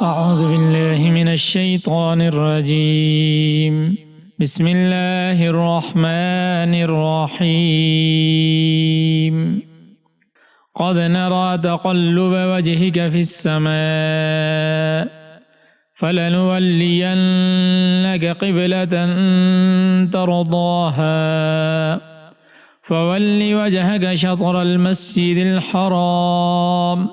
أعوذ بالله من الشيطان الرجيم. بسم الله الرحمن الرحيم. قد نرى تقلب وجهك في السماء فلنولينك قبلة ترضاها فول وجهك شطر المسجد الحرام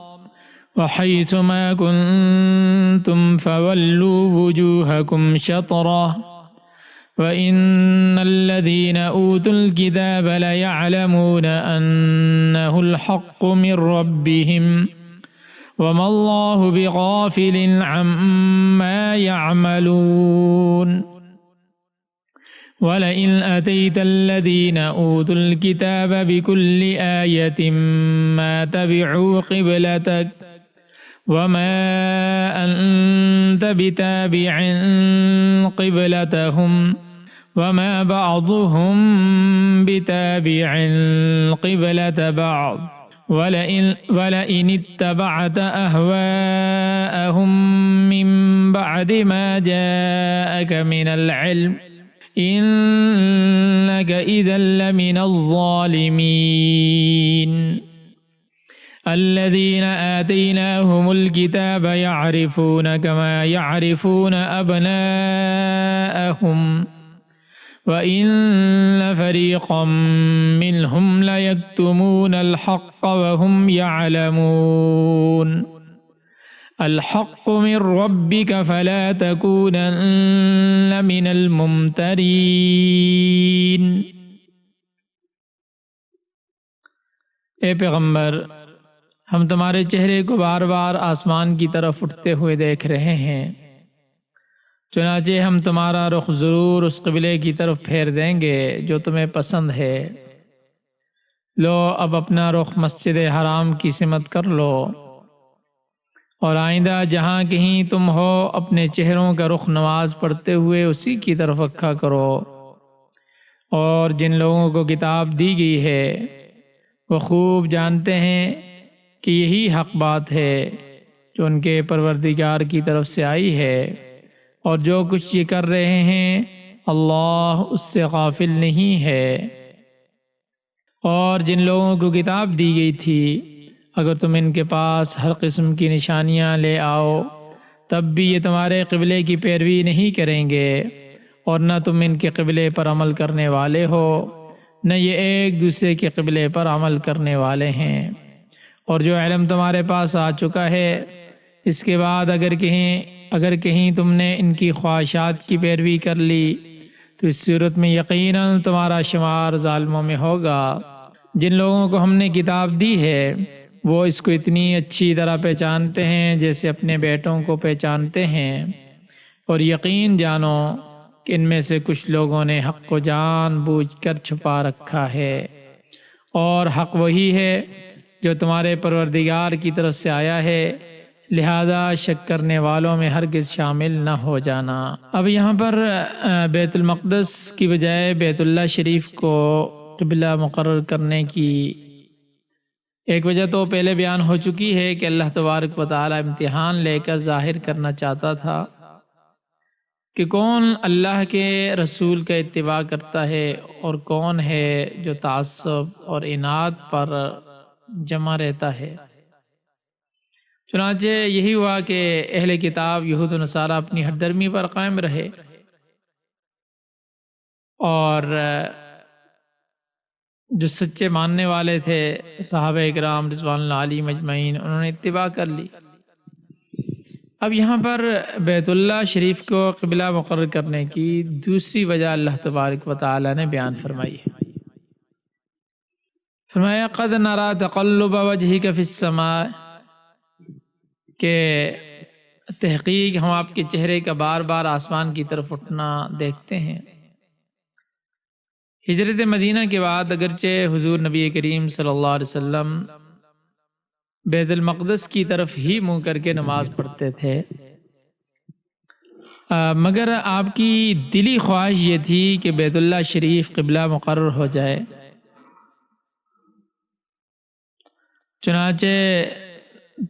وحيث ما كنتم فولوا وجوهكم شطره وإن الذين أوتوا الكتاب ليعلمون أنه الحق من ربهم وما الله بغافل عما يعملون ولئن أتيت الذين أوتوا الكتاب بكل آية ما تبعوا قبلتك وما أنت بتابع قبلتهم وما بعضهم بتابع قبلة بعض ولئن اتبعت أهواءهم من بعد ما جاءك من العلم إنك إذا لمن الظالمين الذين آتيناهم الكتاب يعرفون كما يعرفون أبناءهم وإن فريقا منهم ليكتمون الحق وهم يعلمون الحق من ربك فلا تكونن من الممترين۔ اے پیغمبر، ہم تمہارے چہرے کو بار بار آسمان کی طرف اٹھتے ہوئے دیکھ رہے ہیں، چنانچہ ہم تمہارا رخ ضرور اس قبلے کی طرف پھیر دیں گے جو تمہیں پسند ہے۔ لو اب اپنا رخ مسجد حرام کی سمت کر لو، اور آئندہ جہاں کہیں تم ہو اپنے چہروں کا رخ نماز پڑھتے ہوئے اسی کی طرف رکھا کرو۔ اور جن لوگوں کو کتاب دی گئی ہے وہ خوب جانتے ہیں کہ یہی حق بات ہے جو ان کے پروردگار کی طرف سے آئی ہے، اور جو کچھ یہ کر رہے ہیں اللہ اس سے غافل نہیں ہے۔ اور جن لوگوں کو کتاب دی گئی تھی اگر تم ان کے پاس ہر قسم کی نشانیاں لے آؤ تب بھی یہ تمہارے قبلے کی پیروی نہیں کریں گے، اور نہ تم ان کے قبلے پر عمل کرنے والے ہو نہ یہ ایک دوسرے کے قبلے پر عمل کرنے والے ہیں۔ اور جو علم تمہارے پاس آ چکا ہے اس کے بعد اگر کہیں تم نے ان کی خواہشات کی پیروی کر لی تو اس صورت میں یقیناً تمہارا شمار ظالموں میں ہوگا۔ جن لوگوں کو ہم نے کتاب دی ہے وہ اس کو اتنی اچھی طرح پہچانتے ہیں جیسے اپنے بیٹوں کو پہچانتے ہیں، اور یقین جانو کہ ان میں سے کچھ لوگوں نے حق کو جان بوجھ کر چھپا رکھا ہے، اور حق وہی ہے جو تمہارے پروردگار کی طرف سے آیا ہے، لہذا شک کرنے والوں میں ہرگز شامل نہ ہو جانا۔ اب یہاں پر بیت المقدس کی بجائے بیت اللہ شریف کو قبلہ مقرر کرنے کی ایک وجہ تو پہلے بیان ہو چکی ہے کہ اللہ تبارک و تعالی امتحان لے کر ظاہر کرنا چاہتا تھا کہ کون اللہ کے رسول کا اتباع کرتا ہے اور کون ہے جو تعصب اور عناد پر جمع رہتا ہے۔ چنانچہ یہی ہوا کہ اہل کتاب یہود و نصارہ اپنی ہٹ درمی پر قائم رہے، اور جو سچے ماننے والے تھے صحابہ اکرام رضوان اللہ علیہم اجمعین انہوں نے اتباع کر لی۔ اب یہاں پر بیت اللہ شریف کو قبلہ مقرر کرنے کی دوسری وجہ اللہ تبارک و تعالی نے بیان فرمائی ہے۔ فرمایا قد نرى تقلب وجهك في السماء، کہ تحقیق ہم آپ کے چہرے کا بار بار آسمان کی طرف اٹھنا دیکھتے ہیں۔ ہجرت مدینہ کے بعد اگرچہ حضور نبی کریم صلی اللہ علیہ وسلم بیت المقدس کی طرف ہی منہ کر کے نماز پڑھتے تھے، مگر آپ کی دلی خواہش یہ تھی کہ بیت اللہ شریف قبلہ مقرر ہو جائے۔ چنانچہ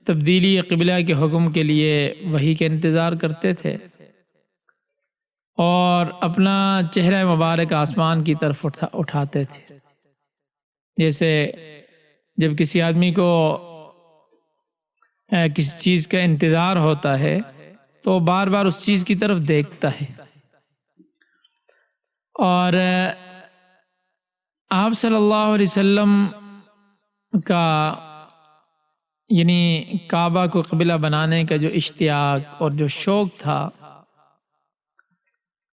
تبدیلی قبلہ کے حکم کے لیے وحی کا انتظار کرتے تھے اور اپنا چہرہ مبارک آسمان کی طرف اٹھاتے تھے، جیسے جب کسی آدمی کو کسی چیز کا انتظار ہوتا ہے تو بار بار اس چیز کی طرف دیکھتا ہے۔ اور آپ صلی اللہ علیہ وسلم کا یعنی کعبہ کو قبلہ بنانے کا جو اشتیاق اور جو شوق تھا،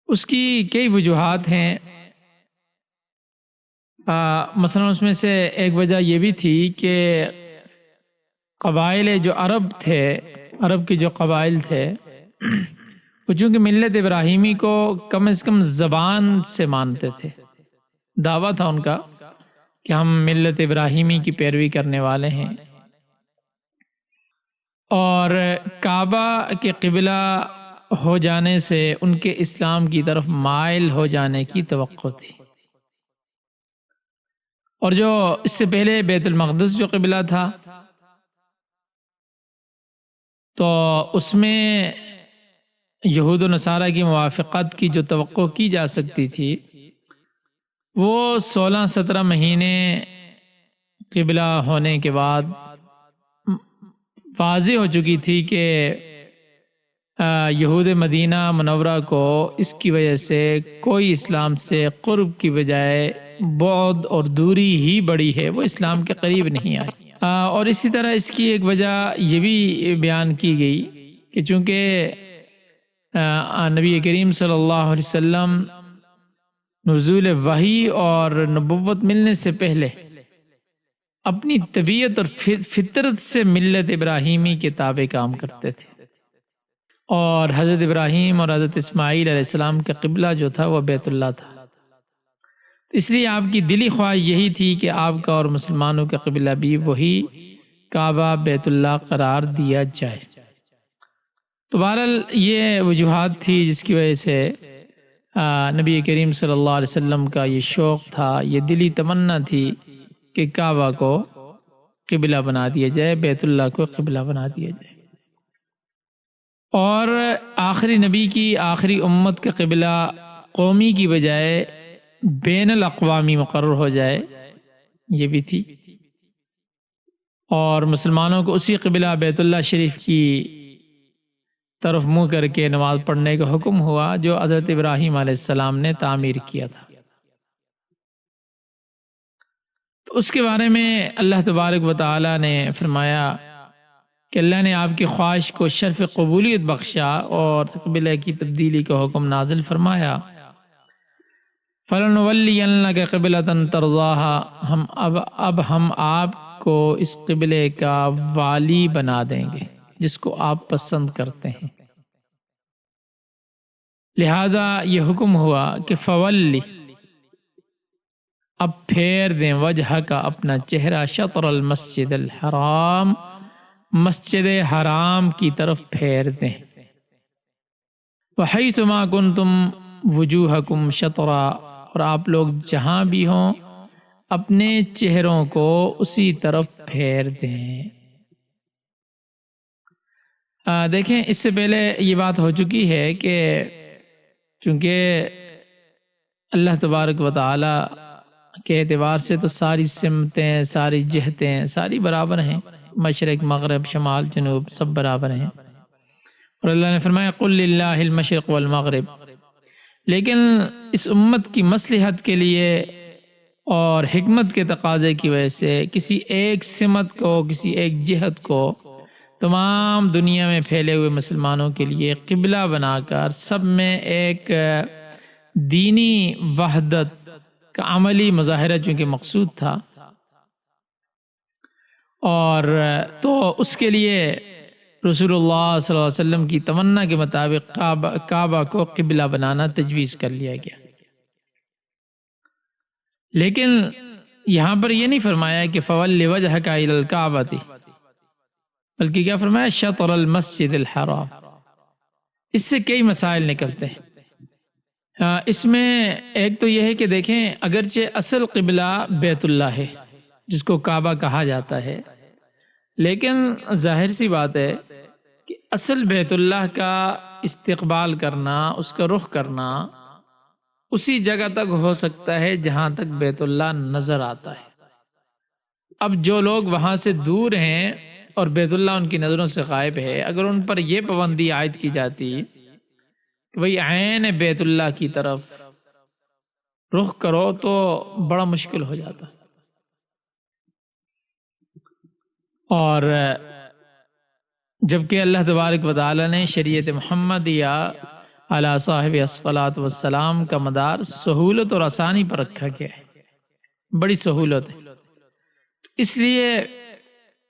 اس کی کئی وجوہات ہیں۔ مثلا اس میں سے ایک وجہ یہ بھی تھی کہ قبائل جو عرب تھے، عرب کے جو قبائل تھے، وہ چونکہ ملت ابراہیمی کو کم از کم زبان سے مانتے تھے، دعویٰ تھا ان کا کہ ہم ملت ابراہیمی کی پیروی کرنے والے ہیں، اور کعبہ کے قبلہ ہو جانے سے ان کے اسلام کی طرف مائل ہو جانے کی توقع تھی۔ اور جو اس سے پہلے بیت المقدس جو قبلہ تھا تو اس میں یہود و نصارہ کی موافقت کی جو توقع کی جا سکتی تھی وہ 16-17 مہینے قبلہ ہونے کے بعد واضح ہو چکی تھی کہ یہود مدینہ منورہ کو اس کی وجہ سے کوئی اسلام سے قرب کی بجائے بعد اور دوری ہی بڑی ہے، وہ اسلام کے قریب نہیں آئی۔ اور اسی طرح اس کی ایک وجہ یہ بھی بیان کی گئی کہ چونکہ نبی کریم صلی اللہ علیہ وسلم نزول وحی اور نبوت ملنے سے پہلے اپنی طبیعت اور فطرت سے ملت ابراہیمی کے تابع کام کرتے تھے، اور حضرت ابراہیم اور حضرت اسماعیل علیہ السلام کا قبلہ جو تھا وہ بیت اللہ تھا، اس لیے آپ کی دلی خواہش یہی تھی کہ آپ کا اور مسلمانوں کا قبلہ بھی وہی کعبہ بیت اللہ قرار دیا جائے۔ تو بہرحال یہ وجوہات تھی جس کی وجہ سے نبی کریم صلی اللہ علیہ وسلم کا یہ شوق تھا، یہ دلی تمنا تھی کہ کعبہ کو قبلہ بنا دیا جائے، بیت اللہ کو قبلہ بنا دیا جائے، اور آخری نبی کی آخری امت کا قبلہ قومی کی بجائے بین الاقوامی مقرر ہو جائے، یہ بھی تھی، اور مسلمانوں کو اسی قبلہ بیت اللہ شریف کی طرف منہ کر کے نماز پڑھنے کا حکم ہوا جو حضرت ابراہیم علیہ السلام نے تعمیر کیا تھا۔ تو اس کے بارے میں اللہ تبارک و تعالی نے فرمایا کہ اللہ نے آپ کی خواہش کو شرف قبولیت بخشا اور قبلہ کی تبدیلی کا حکم نازل فرمایا۔ فَلَنُوَلِّيَنَّكَ قِبْلَةً تَرْضَاهَا، اب ہم آپ کو اس قبلے کا والی بنا دیں گے جس کو آپ پسند کرتے ہیں۔ لہذا یہ حکم ہوا کہ فولی، اب پھیر دیں وجہ کا اپنا چہرہ شطر المسجد الحرام، مسجد حرام کی طرف پھیر دیں۔ وَحَيْثُ مَا كُنْتُمْ وُجُوهَكُمْ شَطْرًا، اور آپ لوگ جہاں بھی ہوں اپنے چہروں کو اسی طرف پھیر دیں۔ دیکھیں اس سے پہلے یہ بات ہو چکی ہے کہ چونکہ اللہ تبارک و تعالی کے اعتبار سے تو ساری سمتیں، ساری جہتیں ساری برابر ہیں، مشرق مغرب شمال جنوب سب برابر ہیں، اور اللہ نے فرمایا قل للہ المشرق والمغرب، لیکن اس امت کی مصلحت کے لیے اور حکمت کے تقاضے کی وجہ سے کسی ایک سمت کو، کسی ایک جہت کو تمام دنیا میں پھیلے ہوئے مسلمانوں کے لیے قبلہ بنا کر سب میں ایک دینی وحدت کا عملی مظاہرہ چونکہ مقصود تھا، اور تو اس کے لیے رسول اللہ صلی اللہ علیہ وسلم کی تمنا کے مطابق کعبہ کو قبلہ بنانا تجویز کر لیا گیا۔ لیکن یہاں پر یہ نہیں فرمایا کہ فول وجہک الی الکعبۃ، بلکہ کیا فرمایا شطر المسجد الحرام۔ اس سے کئی مسائل نکلتے ہیں۔ اس میں ایک تو یہ ہے کہ دیکھیں، اگرچہ اصل قبلہ بیت اللہ ہے جس کو کعبہ کہا جاتا ہے، لیکن ظاہر سی بات ہے کہ اصل بیت اللہ کا استقبال کرنا، اس کا رخ کرنا اسی جگہ تک ہو سکتا ہے جہاں تک بیت اللہ نظر آتا ہے۔ اب جو لوگ وہاں سے دور ہیں اور بیت اللہ ان کی نظروں سے غائب ہے، اگر ان پر یہ پابندی عائد کی جاتی کہ بھئی عین بیت اللہ کی طرف رخ کرو، تو بڑا مشکل ہو جاتا۔ اور جبکہ اللہ تبارک و تعالی نے شریعت محمدیہ علی صاحب الصلاۃ والسلام کا مدار سہولت اور آسانی پر رکھا گیا ہے، بڑی سہولت ہے، اس لیے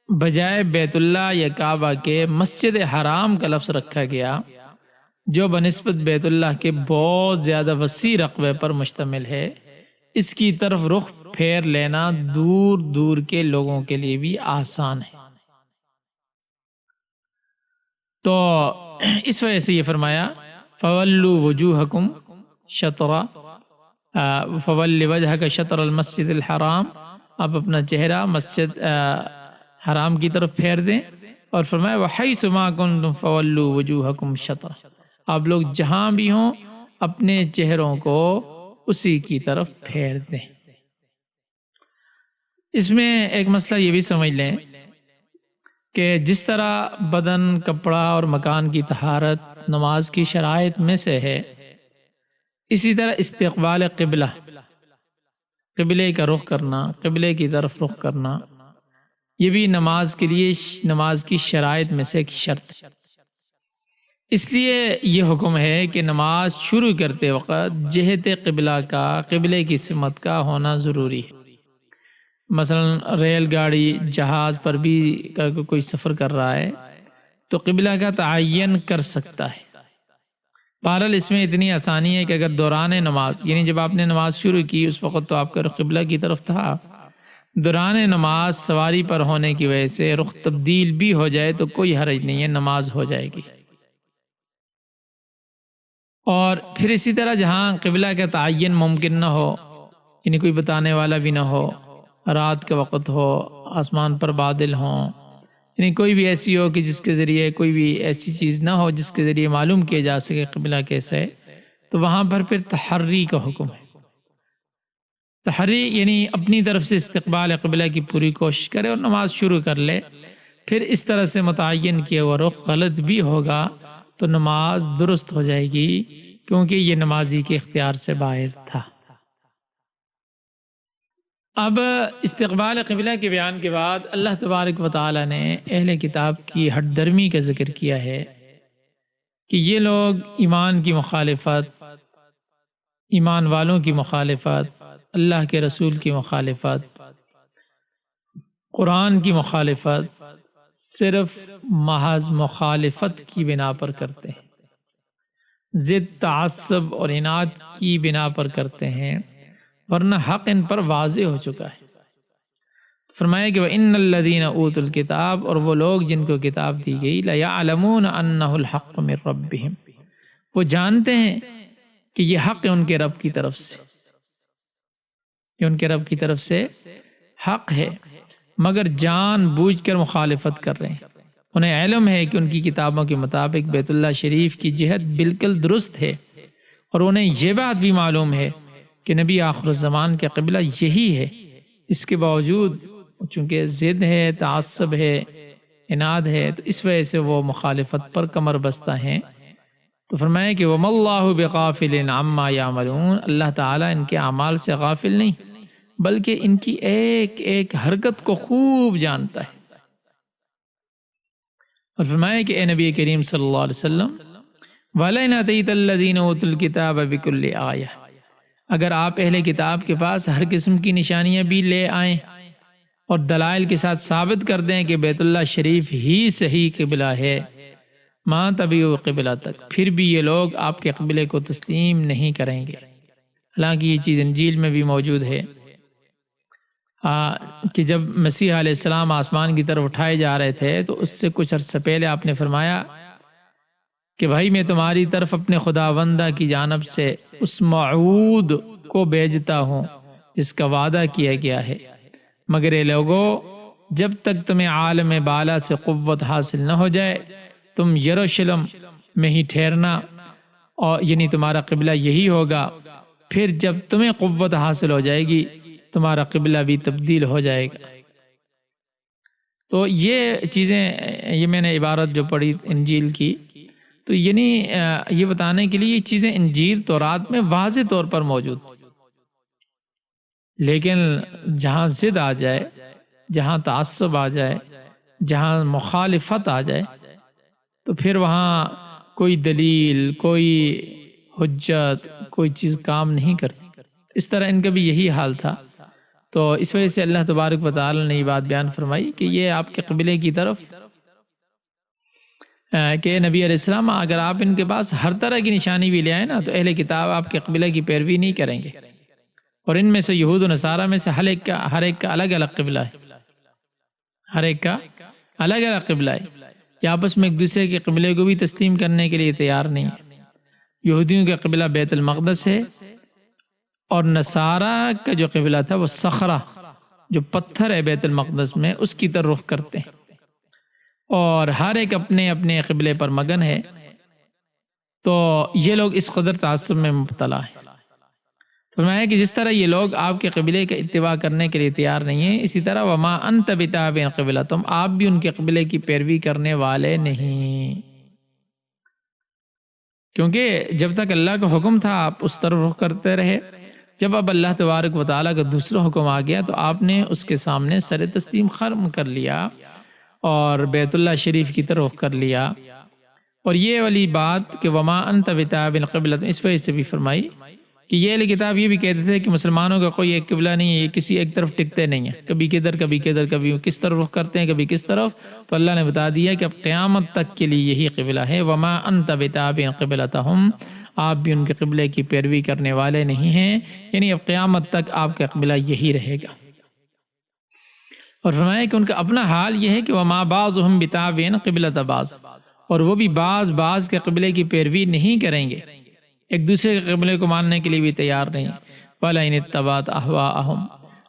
بجائے بیت اللہ یا کعبہ کے مسجد حرام کا لفظ رکھا گیا، جو بنسبت بیت اللہ کے بہت زیادہ وسیع رقبے پر مشتمل ہے۔ اس کی طرف رخ پھیر لینا دور دور کے لوگوں کے لیے بھی آسان ہے۔ تو اس وجہ سے یہ فرمایا فولوا وجوہکم شطر، فول وجہک شطر المسجد الحرام، آپ اپنا چہرہ مسجد حرام کی طرف پھیر دیں، اور فرمایا وحیث ما کنتم فولوا وجوہکم شطر، آپ لوگ جہاں بھی ہوں اپنے چہروں کو اسی کی طرف پھیر دیں۔ اس میں ایک مسئلہ یہ بھی سمجھ لیں کہ جس طرح بدن، کپڑا اور مکان کی طہارت نماز کی شرائط میں سے ہے، اسی طرح استقبال قبلہ، قبلے کا رخ کرنا، قبلے کی طرف رخ کرنا، یہ بھی نماز کے لیے نماز کی شرائط میں سے ایک شرط ہے۔ اس لیے یہ حکم ہے کہ نماز شروع کرتے وقت جہت قبلہ کا، قبلے کی سمت کا ہونا ضروری ہے۔ مثلا ریل گاڑی، جہاز پر بھی کوئی سفر کر رہا ہے تو قبلہ کا تعین کر سکتا ہے۔ بہرحال اس میں اتنی آسانی ہے کہ اگر دوران نماز، یعنی جب آپ نے نماز شروع کی اس وقت تو آپ کا رخ قبلہ کی طرف تھا، دوران نماز سواری پر ہونے کی وجہ سے رخ تبدیل بھی ہو جائے تو کوئی حرج نہیں ہے، نماز ہو جائے گی۔ اور پھر اسی طرح جہاں قبلہ کا تعین ممکن نہ ہو، یعنی کوئی بتانے والا بھی نہ ہو، رات کا وقت ہو، آسمان پر بادل ہوں، یعنی کوئی بھی ایسی ہو کہ جس کے ذریعے کوئی بھی ایسی چیز نہ ہو جس کے ذریعے معلوم کیا جا سکے قبلہ کیسا ہے، تو وہاں پر پھر تحری کا حکم ہے۔ تحری یعنی اپنی طرف سے استقبال قبلہ کی پوری کوشش کرے اور نماز شروع کر لے۔ پھر اس طرح سے متعین کیا ہوا رخ غلط بھی ہوگا تو نماز درست ہو جائے گی، کیونکہ یہ نمازی کے اختیار سے باہر تھا۔ اب استقبال قبلہ کے بیان کے بعد اللہ تبارک و تعالی نے اہل کتاب کی ہٹ درمی کا ذکر کیا ہے کہ یہ لوگ ایمان کی مخالفت، ایمان والوں کی مخالفت، اللہ کے رسول کی مخالفت، قرآن کی مخالفت صرف محض مخالفت کی بنا پر کرتے ہیں، ضد، تعصب اور عناد کی بنا پر کرتے ہیں، ورنہ حق ان پر واضح ہو چکا ہے۔ فرمایا کہ وَإِنَّ الَّذِينَ أُوتُوا الْكِتَابَ، اور وہ لوگ جن کو کتاب دی گئی، لَيَعْلَمُونَ أَنَّهُ الْحَقُّ مِنْ رَبِّهِمْ، وہ جانتے ہیں کہ یہ حق ہے ان کے رب کی طرف سے، یہ ان کے رب کی طرف سے حق ہے، مگر جان بوجھ کر مخالفت کر رہے ہیں۔ انہیں علم ہے کہ ان کی کتابوں کے مطابق بیت اللہ شریف کی جہت بالکل درست ہے، اور انہیں یہ بات بھی معلوم ہے کہ نبی آخر الزمان کا قبلہ یہی ہے، اس کے باوجود چونکہ ضد ہے، تعصب ہے، عناد ہے، تو اس وجہ سے وہ مخالفت پر کمر بستہ ہیں۔ تو فرمایا کہ وَمَا اللَّهُ بِغَافِلٍ عَمَّا يَعْمَلُونَ، اللہ تعالیٰ ان کے اعمال سے غافل نہیں بلکہ ان کی ایک ایک حرکت کو خوب جانتا ہے۔ اور فرمایا کہ اے نبی کریم صلی اللہ علیہ وسلم وَلَئِنْ أَتَيْتَ الَّذِينَ أُوتُوا الْكِتَابَ بِكُلِّ آیَةٍ، اگر آپ اہل کتاب کے پاس ہر قسم کی نشانیاں بھی لے آئیں اور دلائل کے ساتھ ثابت کر دیں کہ بیت اللہ شریف ہی صحیح قبلہ ہے، مَا تَبِعُوا قِبْلَتَكَ، پھر بھی یہ لوگ آپ کے قبلے کو تسلیم نہیں کریں گے۔ حالانکہ یہ چیز انجیل میں بھی موجود ہے کہ جب مسیح علیہ السلام آسمان کی طرف اٹھائے جا رہے تھے تو اس سے کچھ عرصہ پہلے آپ نے فرمایا کہ بھائی میں تمہاری طرف اپنے خداوندہ کی جانب سے اس موعود کو بھیجتا ہوں جس کا وعدہ کیا گیا ہے، مگر اے لوگو جب تک تمہیں عالم بالا سے قوت حاصل نہ ہو جائے تم یروشلم میں ہی ٹھہرنا، اور یعنی تمہارا قبلہ یہی ہوگا، پھر جب تمہیں قوت حاصل ہو جائے گی تمہارا قبلہ بھی تبدیل ہو جائے گا۔ تو یہ چیزیں، یہ میں نے عبارت جو پڑھی انجیل کی، تو یعنی یہ بتانے کے لیے یہ چیزیں انجیل تورات میں واضح طور پر موجود، لیکن جہاں ضد آ جائے، جہاں تعصب آ جائے، جہاں مخالفت آ جائے، تو پھر وہاں کوئی دلیل، کوئی حجت، کوئی چیز کام نہیں کرتی۔ اس طرح ان کا بھی یہی حال تھا۔ تو اس وجہ سے اللہ تبارک و تعالی نے یہ بات بیان فرمائی کہ یہ آپ کے قبلے کی طرف، کہ نبی علیہ السلام اگر آپ ان کے پاس ہر طرح کی نشانی بھی لے آئے نا تو اہل کتاب آپ کے قبلے کی پیروی نہیں کریں گے، اور ان میں سے یہود و نصارہ میں سے ہر ایک کا الگ الگ قبلہ ہے، ہر ایک کا الگ الگ قبلہ ہے، یہ آپس میں ایک دوسرے کے قبلے کو بھی تسلیم کرنے کے لیے تیار نہیں۔ یہودیوں کا قبلہ بیت المقدس ہے، اور نصارہ کا جو قبلہ تھا وہ صخرہ، جو پتھر ہے بیت المقدس میں، اس کی طرف رخ کرتے ہیں، اور ہر ایک اپنے اپنے قبلے پر مگن ہے۔ تو یہ لوگ اس قدر تعصب میں مبتلا ہیں۔ فرمایا کہ جس طرح یہ لوگ آپ کے قبلے کا اتباع کرنے کے لیے تیار نہیں ہیں، اسی طرح وما انت بتابع قبلتہم، آپ بھی ان کے قبلے کی پیروی کرنے والے نہیں، کیونکہ جب تک اللہ کا حکم تھا آپ اس طرف رخ کرتے رہے، جب اب اللہ تبارک و تعالیٰ کا دوسرا حکم آ گیا تو آپ نے اس کے سامنے سر تسلیم خرم کر لیا اور بیت اللہ شریف کی طرف کر لیا۔ اور یہ والی بات کہ وما انت بتابع قبلتہم اس وجہ سے بھی فرمائی کہ یہ اہل کتاب یہ بھی کہتے تھے کہ مسلمانوں کا کوئی ایک قبلہ نہیں ہے، یہ کسی ایک طرف ٹکتے نہیں ہیں، کبھی کدھر کبھی کدھر، کبھی کس طرف رخ کرتے ہیں کبھی کس طرف۔ تو اللہ نے بتا دیا کہ اب قیامت تک کے لیے یہی قبلہ ہے، وما انت بتابع قبلتہم، آپ بھی ان کے قبلے کی پیروی کرنے والے نہیں ہیں، یعنی اب قیامت تک آپ کا قبلہ یہی رہے گا۔ اور فرمایا کہ ان کا اپنا حال یہ ہے کہ وما بعضهم بتابع قبلۃ بعض، اور وہ بھی بعض کے قبلے کی پیروی نہیں کریں گے، ایک دوسرے کے قبلے کو ماننے کے لیے بھی تیار نہیں۔ وَلَئِنِ اتَّبَعْتَ أَهْوَاءَهُمْ،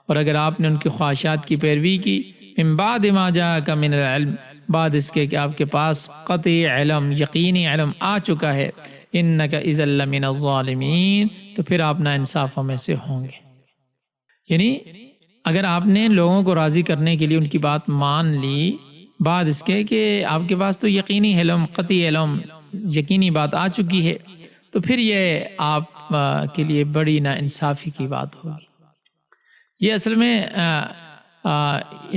اور اگر آپ نے ان کی خواہشات کی پیروی کی، مِن بَعْدِ مَا جَاءَكَ مِنَ الْعِلْمِ، بعد اس کے کہ آپ کے پاس قطعی علم، یقینی علم آ چکا ہے، إِنَّكَ إِذًا لَّمِنَ الظَّالِمِينَ، تو پھر آپ ناانصافوں میں سے ہوں گے۔ یعنی اگر آپ نے لوگوں کو راضی کرنے کے لیے ان کی بات مان لی، بعد اس کے کہ آپ کے پاس تو یقینی علم، قطعی علم، یقینی بات آ چکی ہے، تو پھر یہ آپ کے لیے بڑی ناانصافی کی بات ہوگی۔ یہ اصل میں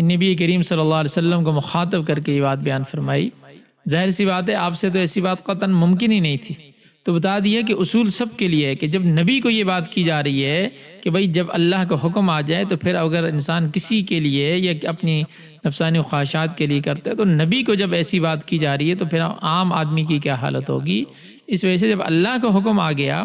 نبی کریم صلی اللہ علیہ وسلم کو مخاطب کر کے یہ بات بیان فرمائی۔ ظاہر سی بات ہے آپ سے تو ایسی بات قطعاً ممکن ہی نہیں تھی، تو بتا دیا کہ اصول سب کے لیے ہے کہ جب نبی کو یہ بات کی جا رہی ہے کہ بھائی جب اللہ کا حکم آ جائے تو پھر اگر انسان کسی کے لیے یا اپنی نفسانی خواہشات کے لیے کرتا ہے، تو نبی کو جب ایسی بات کی جا رہی ہے تو پھر عام آدمی کی کیا حالت ہوگی۔ اس وجہ سے جب اللہ کا حکم آ گیا،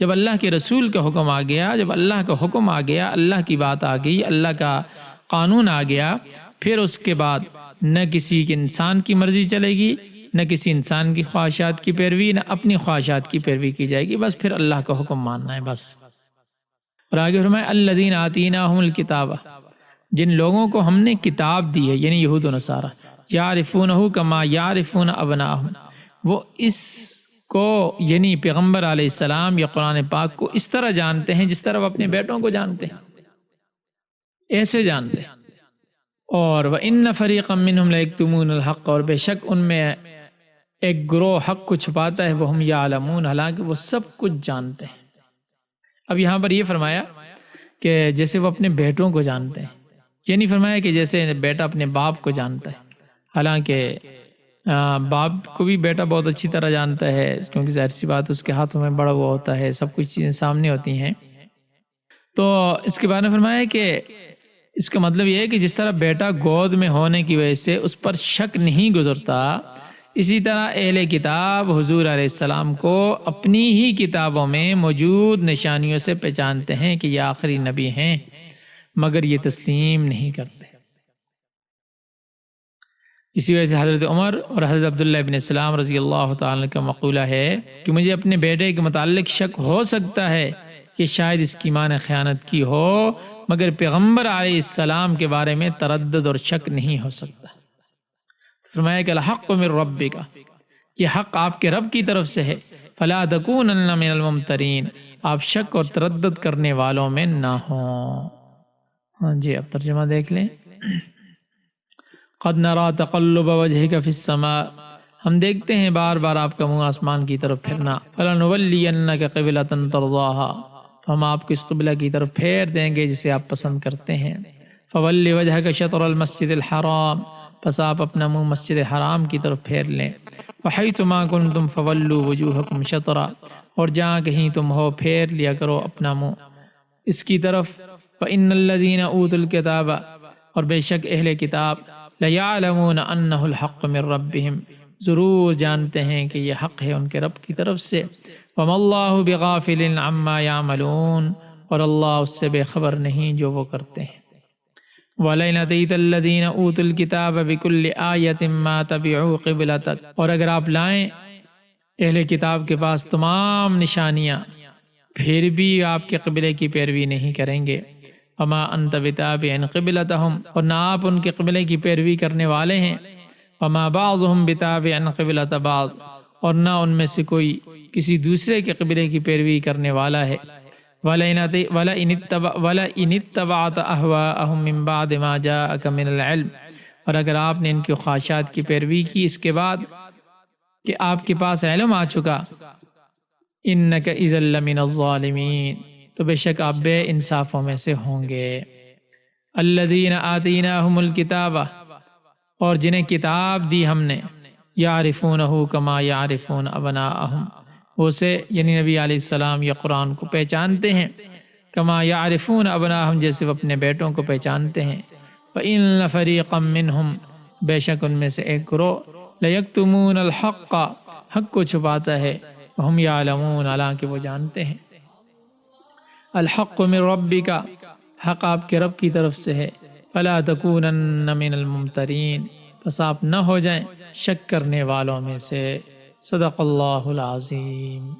جب اللہ کے رسول کا حکم آ گیا، جب اللہ کا حکم آ گیا، اللہ کی بات آ گئی، اللہ کا قانون آ گیا، پھر اس کے بعد نہ کسی کے انسان کی مرضی چلے گی، نہ کسی انسان کی خواہشات کی پیروی، نہ اپنی خواہشات کی پیروی کی جائے گی، بس پھر اللہ کا حکم ماننا ہے بس۔ اور آگے فرمایا الذین آتیناہم الکتاب، جن لوگوں کو ہم نے کتاب دی ہے، یعنی یہود و نصارہ، یعرفونہ کما یعرفون ابناءہم، وہ اس کو یعنی پیغمبر علیہ السلام یا قرآن پاک کو اس طرح جانتے ہیں جس طرح وہ اپنے بیٹوں کو جانتے ہیں، ایسے جانتے ہیں۔ اور وَإِنَّ فَرِيقًا مِّنْهُمْ لَيَكْتُمُونَ الْحَقَّ، اور بے شک ان میں ایک گروہ حق کو چھپاتا ہے، وَهُمْ يَعْلَمُونَ، حالانکہ وہ سب کچھ جانتے ہیں۔ اب یہاں پر یہ فرمایا کہ جیسے وہ اپنے بیٹوں کو جانتے ہیں، یہ نہیں فرمایا کہ جیسے بیٹا اپنے باپ کو جانتا ہے، حالانکہ باپ کو بھی بیٹا بہت اچھی طرح جانتا ہے، کیونکہ ظاہر سی بات اس کے ہاتھوں میں بڑا ہوا ہوتا ہے، سب کچھ چیزیں سامنے ہوتی ہیں۔ تو اس کے بارے میں فرمایا کہ اس کا مطلب یہ ہے کہ جس طرح بیٹا گود میں ہونے کی وجہ سے اس پر شک نہیں گزرتا، اسی طرح اہل کتاب حضور علیہ السلام کو اپنی ہی کتابوں میں موجود نشانیوں سے پہچانتے ہیں کہ یہ آخری نبی ہیں۔ مگر یہ تسلیم نہیں کرتے۔ اسی وجہ سے حضرت عمر اور حضرت عبداللہ ابن سلام رضی اللہ تعالیٰ کا مقولہ ہے کہ مجھے اپنے بیٹے کے متعلق شک ہو سکتا ہے کہ شاید اس کی ماں نے خیانت کی ہو، مگر پیغمبر علیہ السلام کے بارے میں تردد اور شک نہیں ہو سکتا۔ فرمایا کہ الحق من ربک، یہ حق آپ کے رب کی طرف سے ہے، فلا تکونن من الممترین، آپ شک اور تردد کرنے والوں میں نہ ہوں۔ ہاں جی، اب ترجمہ دیکھ لیں۔ قد نرى تقلب وجهك في السماء، ہم دیکھتے ہیں بار بار آپ کا منہ آسمان کی طرف پھرنا، فلنولینک قبلۃ ترضاها، تو ہم آپ کو اس قبلہ کی طرف پھیر دیں گے جسے آپ پسند کرتے ہیں۔ فول وجهك شطر المسجد الحرام، پس آپ اپنا منہ مسجد حرام کی طرف پھیر لیں۔ وحیث ما کنتم فولوا وجوہکم شطرا، اور جہاں کہیں تم ہو پھیر لیا کرو اپنا منہ اس کی طرف۔ فإن الذین اوتوا الکتاب، اور بے شک اہل کتاب، لَيَعْلَمُونَ أَنَّهُ الْحَقُّ مِن رَبِّهِمْ، ضرور جانتے ہیں کہ یہ حق ہے ان کے رب کی طرف سے۔ وَمَا اللَّهُ بِغَافِلٍ عَمَّا يَعْمَلُونَ، اور اللہ اس سے بے خبر نہیں جو وہ کرتے ہیں۔ وَلَئِنْ أَتَيْتَ الَّذِينَ أُوتُوا الْكِتَابَ بِكُلِّ آيَةٍ مَا تَبِعُوا قِبْلَتَكَ، اور اگر آپ لائیں اہل کتاب کے پاس تمام نشانیاں، پھر بھی آپ کے قبلے کی پیروی نہیں کریں گے۔ وما انت بتابع قبلتهم، اور نہ آپ ان کے قبلے کی پیروی کرنے والے ہیں۔ وما بعضهم بتابع قبلۃ بعض، اور نہ ان میں سے کوئی کسی دوسرے کے قبلے کی پیروی کرنے والا ہے۔ وَلَئِنِ اتَّبَعْتَ أَهْوَاءَهُم مِّن بَعْدِ مَا جَاءَكَ مِنَ الْعِلْمِ، اور اگر آپ نے ان کی خواہشات کی پیروی کی اس کے بعد کہ آپ کے پاس علم آ چکا، إِنَّكَ إِذًا لَّمِنَ الظَّالِمِينَ، تو بے شک آپ بے انصافوں میں سے ہوں گے۔ الذین آتیناہم الکتاب، اور جنہیں کتاب دی ہم نے، یعرفونہ کما یعرفون ابناءہم، وہ سے یعنی نبی علیہ السلام یا قرآن کو پہچانتے ہیں، کما یعرفون ابناءہم، جیسے وہ اپنے بیٹوں کو پہچانتے ہیں۔ فإن لفریقا منہم، بے شک ان میں سے ایک گروہ، لیکتمون الحق، حق کو چھپاتا ہے، وہم یعلمون، حالانکہ وہ جانتے ہیں۔ الحق من ربک، حق آپ کے رب کی طرف سے ہے۔ فلا تکونن من الممترین، پس آپ نہ ہو جائیں شک کرنے والوں میں سے۔ صدق اللہ العظیم۔